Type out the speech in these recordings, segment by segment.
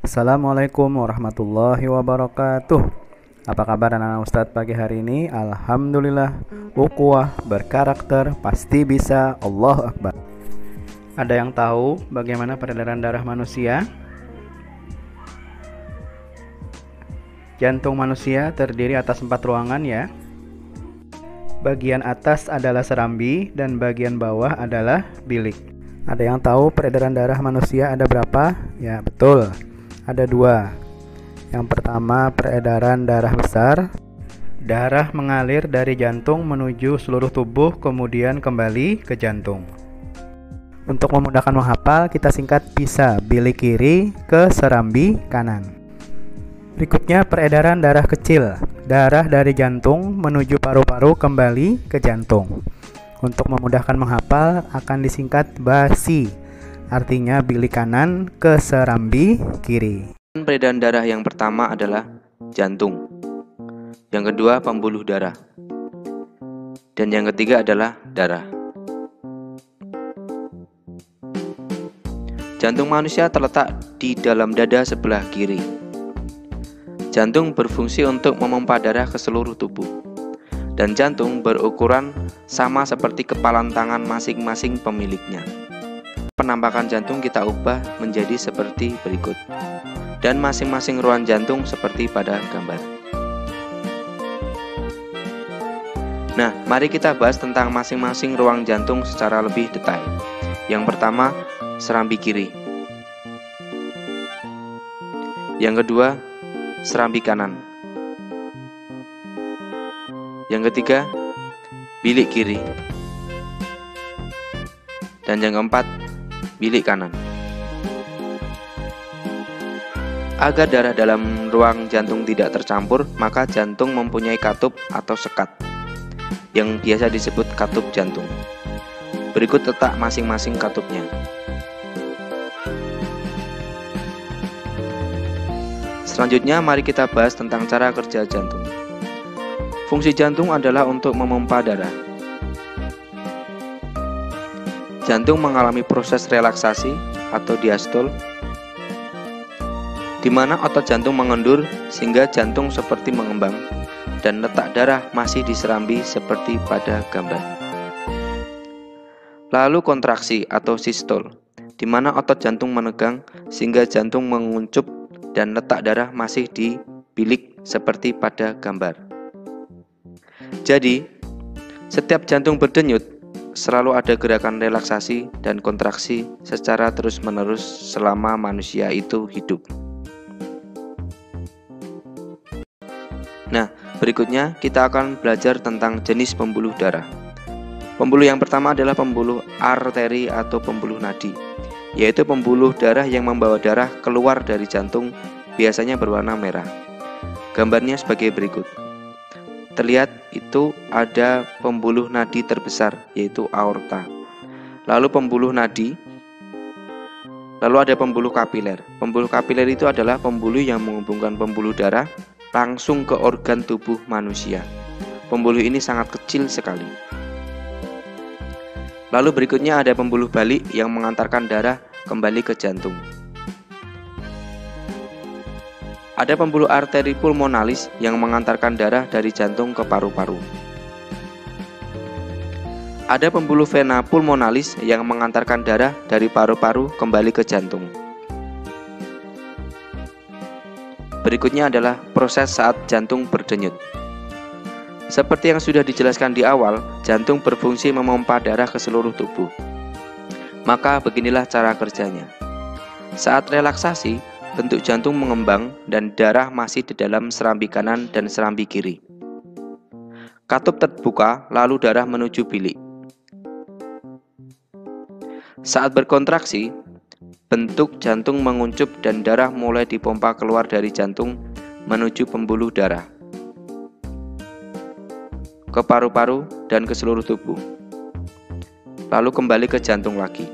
Assalamualaikum warahmatullahi wabarakatuh. Apa kabar anak Ustadz pagi hari ini? Alhamdulillah, ukhuwah berkarakter, pasti bisa, Allahu Akbar. Ada yang tahu bagaimana peredaran darah manusia? Jantung manusia terdiri atas 4 ruangan ya. Bagian atas adalah serambi dan bagian bawah adalah bilik. Ada yang tahu peredaran darah manusia ada berapa? Ya betul, ada 2. Yang pertama, peredaran darah besar. Darah mengalir dari jantung menuju seluruh tubuh, kemudian kembali ke jantung. Untuk memudahkan menghafal, kita singkat bisa bilik kiri ke serambi kanan. Berikutnya, peredaran darah kecil. Darah dari jantung menuju paru-paru kembali ke jantung. Untuk memudahkan menghafal, akan disingkat BASI. Artinya bilik kanan ke serambi kiri. Peredaran darah yang pertama adalah jantung. Yang kedua pembuluh darah. Dan yang ketiga adalah darah. Jantung manusia terletak di dalam dada sebelah kiri. Jantung berfungsi untuk memompa darah ke seluruh tubuh. Dan jantung berukuran sama seperti kepalan tangan masing-masing pemiliknya. Penampakan jantung kita ubah menjadi seperti berikut. Dan masing-masing ruang jantung seperti pada gambar. Nah, mari kita bahas tentang masing-masing ruang jantung secara lebih detail. Yang pertama, serambi kiri. Yang kedua, serambi kanan. Yang ketiga, bilik kiri. Dan yang keempat, bilik kanan. Agar darah dalam ruang jantung tidak tercampur, maka jantung mempunyai katup atau sekat yang biasa disebut katup jantung. Berikut letak masing-masing katupnya. Selanjutnya mari kita bahas tentang cara kerja jantung. Fungsi jantung adalah untuk memompa darah. Jantung mengalami proses relaksasi atau diastol, di mana otot jantung mengendur sehingga jantung seperti mengembang dan letak darah masih di serambi seperti pada gambar. Lalu kontraksi atau sistol, di mana otot jantung menegang sehingga jantung menguncup dan letak darah masih di bilik seperti pada gambar. Jadi, setiap jantung berdenyut selalu ada gerakan relaksasi dan kontraksi secara terus-menerus selama manusia itu hidup. Nah, berikutnya kita akan belajar tentang jenis pembuluh darah. Pembuluh yang pertama adalah pembuluh arteri atau pembuluh nadi, yaitu pembuluh darah yang membawa darah keluar dari jantung, biasanya berwarna merah. Gambarnya sebagai berikut. Terlihat itu ada pembuluh nadi terbesar, yaitu aorta. Lalu pembuluh nadi, lalu ada pembuluh kapiler. Pembuluh kapiler itu adalah pembuluh yang menghubungkan pembuluh darah langsung ke organ tubuh manusia. Pembuluh ini sangat kecil sekali. Lalu berikutnya ada pembuluh balik yang mengantarkan darah kembali ke jantung. Ada pembuluh arteri pulmonalis yang mengantarkan darah dari jantung ke paru-paru. Ada pembuluh vena pulmonalis yang mengantarkan darah dari paru-paru kembali ke jantung. Berikutnya adalah proses saat jantung berdenyut. Seperti yang sudah dijelaskan di awal, jantung berfungsi memompa darah ke seluruh tubuh. Maka beginilah cara kerjanya. Saat relaksasi, bentuk jantung mengembang dan darah masih di dalam serambi kanan dan serambi kiri. Katup terbuka, lalu darah menuju bilik. Saat berkontraksi, bentuk jantung menguncup dan darah mulai dipompa keluar dari jantung menuju pembuluh darah, ke paru-paru dan ke seluruh tubuh. Lalu kembali ke jantung lagi.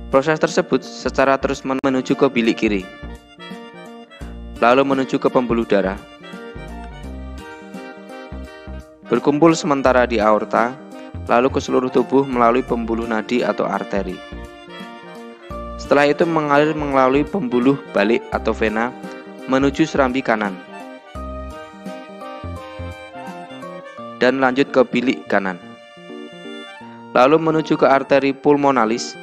Proses tersebut secara terus menuju ke bilik kiri, lalu menuju ke pembuluh darah, berkumpul sementara di aorta, lalu ke seluruh tubuh melalui pembuluh nadi atau arteri. Setelah itu mengalir melalui pembuluh balik atau vena menuju serambi kanan, dan lanjut ke bilik kanan, lalu menuju ke arteri pulmonalis.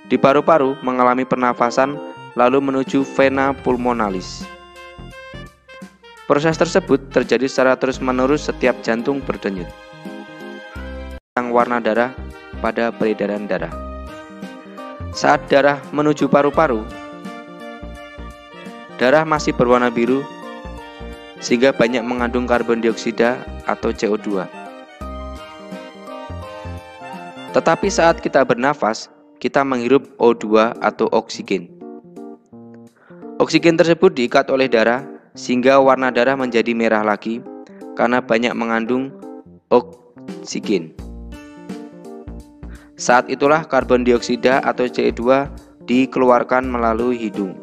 Di paru-paru mengalami pernafasan, lalu menuju vena pulmonalis. Proses tersebut terjadi secara terus-menerus setiap jantung berdenyut. Tentang warna darah pada peredaran darah. Saat darah menuju paru-paru, darah masih berwarna biru sehingga banyak mengandung karbon dioksida atau CO2. Tetapi saat kita bernafas, kita menghirup O2 atau oksigen. Oksigen tersebut diikat oleh darah sehingga warna darah menjadi merah lagi karena banyak mengandung oksigen. Saat itulah karbon dioksida atau CO2 dikeluarkan melalui hidung.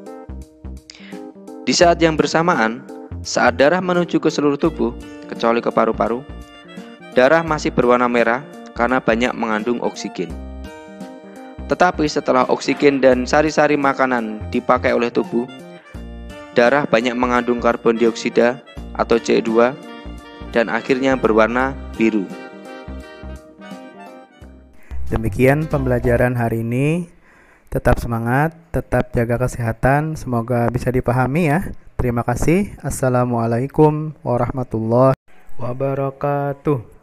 Di saat yang bersamaan, saat darah menuju ke seluruh tubuh, kecuali ke paru-paru, darah masih berwarna merah karena banyak mengandung oksigen. Tetapi setelah oksigen dan sari-sari makanan dipakai oleh tubuh, darah banyak mengandung karbon dioksida atau CO2 dan akhirnya berwarna biru. Demikian pembelajaran hari ini. Tetap semangat, tetap jaga kesehatan. Semoga bisa dipahami ya. Terima kasih. Assalamualaikum warahmatullahi wabarakatuh.